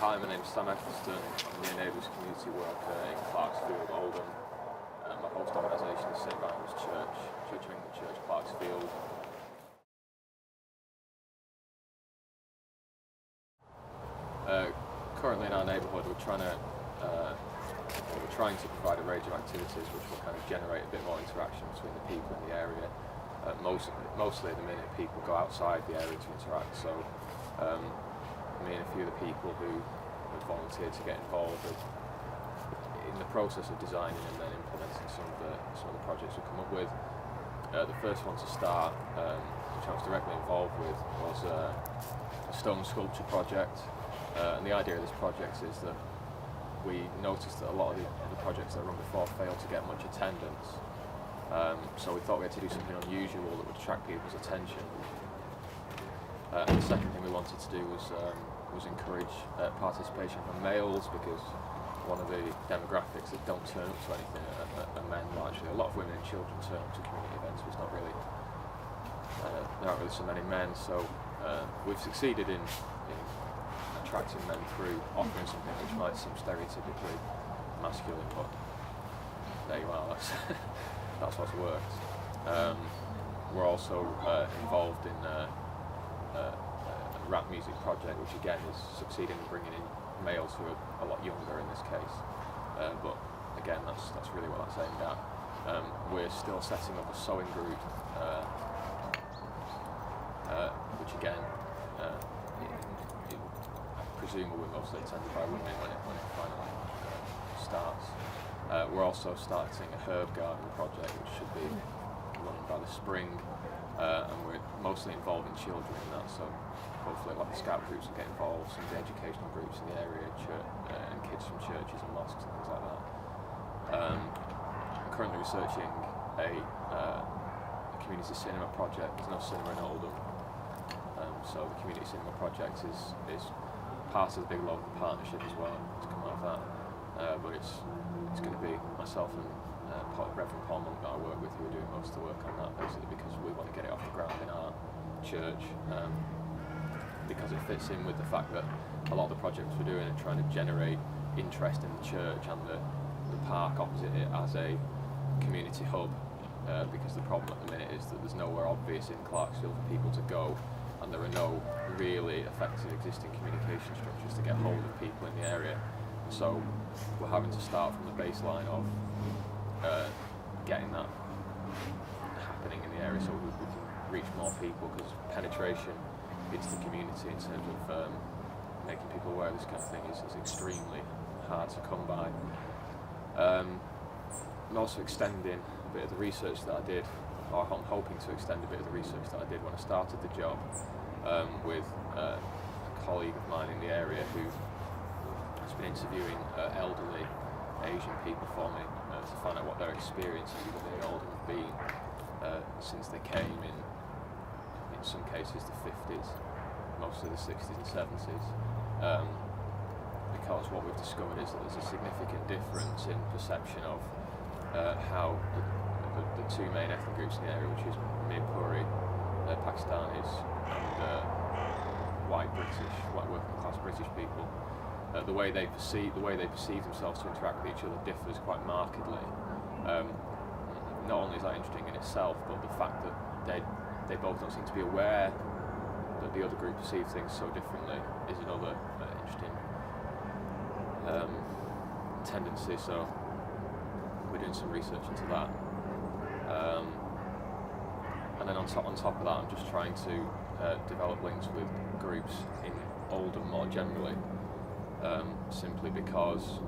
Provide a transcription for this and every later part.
Hi, my name's Sam Eccleston. I'm the Enablers Community Worker in Clarksfield, Oldham. My host organisation is St Barnabas Church, Church of England Church, Clarksfield. Currently in our neighbourhood, we're trying to provide a range of activities which will kind of generate a bit more interaction between the people in the area. Mostly at the minute, people go outside the area to interact. So me and a few of the people who have volunteered to get involved in the process of designing and then implementing some of the projects we've come up with. The first one to start, which I was directly involved with, was a stone sculpture project. And the idea of this project is that we noticed that a lot of the projects that run before failed to get much attendance. So we thought we had to do something unusual that would attract people's attention. And the second thing we wanted to do was encourage participation from males, because one of the demographics that don't turn up to anything are men largely. A lot of women and children turn up to community events, but there aren't really so many men. So we've succeeded in attracting men through offering something which might seem stereotypically masculine, but there you are, that's what's worked. We're also involved in a rap music project, which again is succeeding in bringing in males who are a lot younger in this case, but again that's really what that's aimed at. We're still setting up a sewing group, which again I presume will be mostly attended by women when it finally starts. We're also starting a herb garden project, which should be run by the spring, and we're mostly involving children in that, so hopefully like the scout groups will get involved, some of the educational groups in the area, and kids from churches and mosques and things like that. I'm currently researching a community cinema project. There's no cinema in Oldham, so the community cinema project is part of the big local partnership as well to come out of that. But it's going to be myself and Reverend Paul Monk that I work with who are doing most of the work on that, basically because we want to get it off the ground in our church, because it fits in with the fact that a lot of the projects we're doing are trying to generate interest in the church and the park opposite it as a community hub, because the problem at the minute is that there's nowhere obvious in Clarksfield for people to go, and there are no really effective existing communication structures to get hold of people in the area. So we're having to start from the baseline of getting that happening in the area, so we can reach more people, because penetration into the community in terms of making people aware of this kind of thing is extremely hard to come by. I'm also extending a bit of the research that I did, or I'm hoping to extend a bit of the research that I did when I started the job, with a colleague of mine in the area who has been interviewing elderly Asian people for me to find out what their experiences within Oldham have been since they came in some cases the 50s, mostly the 60s and 70s, because what we've discovered is that there's a significant difference in perception of how the two main ethnic groups in the area, which is Mirpuri, Pakistanis, and white working class British people, the way they perceive themselves to interact with each other differs quite markedly. Not only is that interesting in itself, but the fact that they both don't seem to be aware that the other group perceives things so differently is another interesting tendency. So we're doing some research into that. And then on top of that, I'm just trying to develop links with groups in Oldham more generally, simply because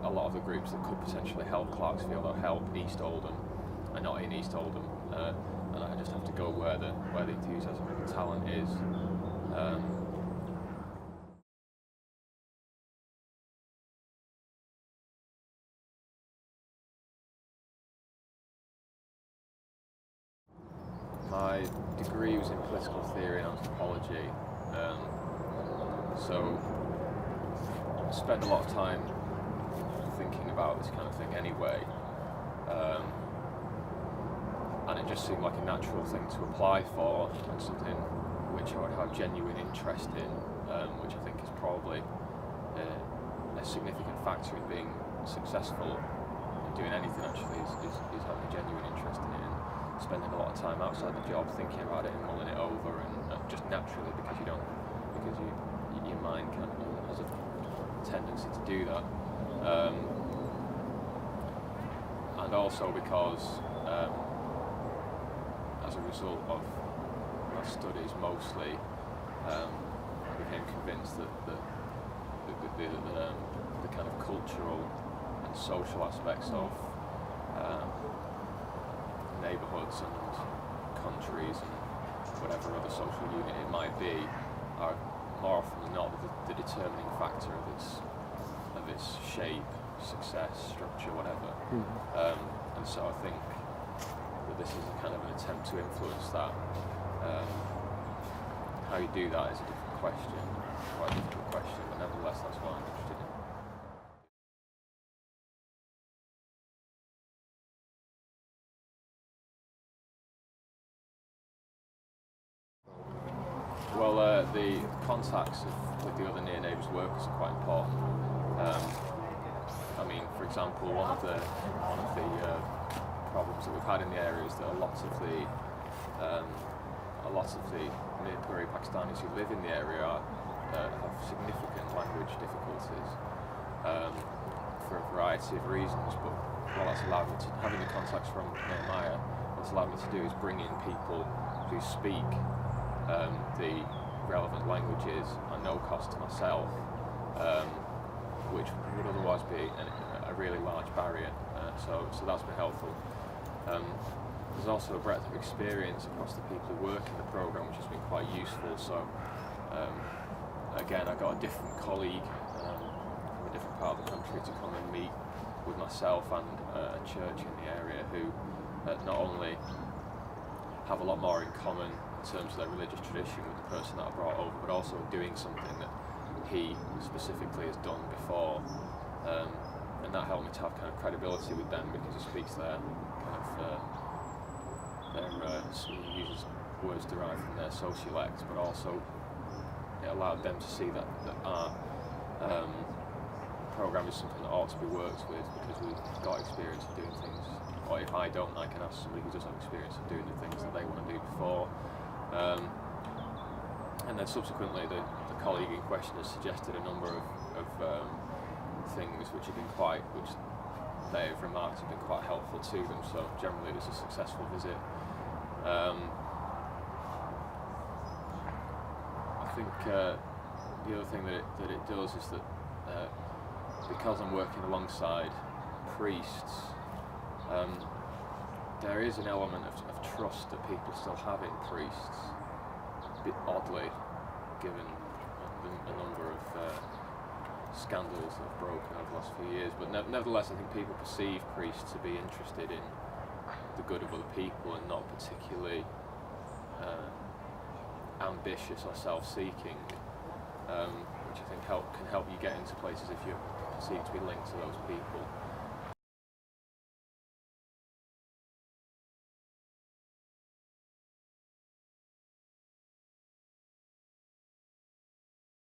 a lot of the groups that could potentially help Clarksfield or help East Oldham are not in East Oldham, and I just have to go where the enthusiasm and the talent is. My degree was in political theory and anthropology, so I spend a lot of time thinking about this kind of thing anyway, and it just seemed like a natural thing to apply for, and something which I would have genuine interest in, which I think is probably a significant factor in being successful in doing anything actually is having a genuine interest in it and spending a lot of time outside the job thinking about it and mulling it over and just naturally because your mind kind of has a tendency to do that. And also because as a result of my studies mostly, I became convinced that the kind of cultural and social aspects of neighbourhoods and countries and whatever other social unit it might be are more often than not the determining factor of its shape, success, structure, whatever. And so I think that this is a kind of an attempt to influence that. How you do that is a different question, quite a difficult question, but nevertheless that's what I'm interested in. Well, the contacts with the other near neighbours workers are quite important. I mean, for example, one of the problems that we've had in the area is that a lot of the Mirpuri Pakistanis who live in the area have significant language difficulties for a variety of reasons. But what that's allowed me to, having the contacts from Nehemiah, what's allowed me to do is bring in people who speak the relevant languages at no cost to myself, which would otherwise be a really large barrier. So that's been helpful. There's also a breadth of experience across the people who work in the programme, which has been quite useful. So again, I got a different colleague from a different part of the country to come and meet with myself and a church in the area who not only have a lot more in common in terms of their religious tradition with the person that I brought over, but also doing something that he specifically has done before, and that helped me to have kind of credibility with them because he speaks their kind of he uses words derived from their sociolect, but also it allowed them to see that our programme is something that ought to be worked with because we've got experience of doing things, or if I don't, I can ask somebody who does have experience of doing the things that they want to do before. And then subsequently the colleague in question has suggested a number of things which they have remarked have been quite helpful to them, so generally it was a successful visit. I think the other thing that it does is that because I'm working alongside priests, there is an element of trust that people still have in priests, a bit oddly, given the number of scandals that have broken over the last few years. But nevertheless, I think people perceive priests to be interested in the good of other people and not particularly ambitious or self-seeking, which I think can help you get into places if you're perceived to be linked to those people.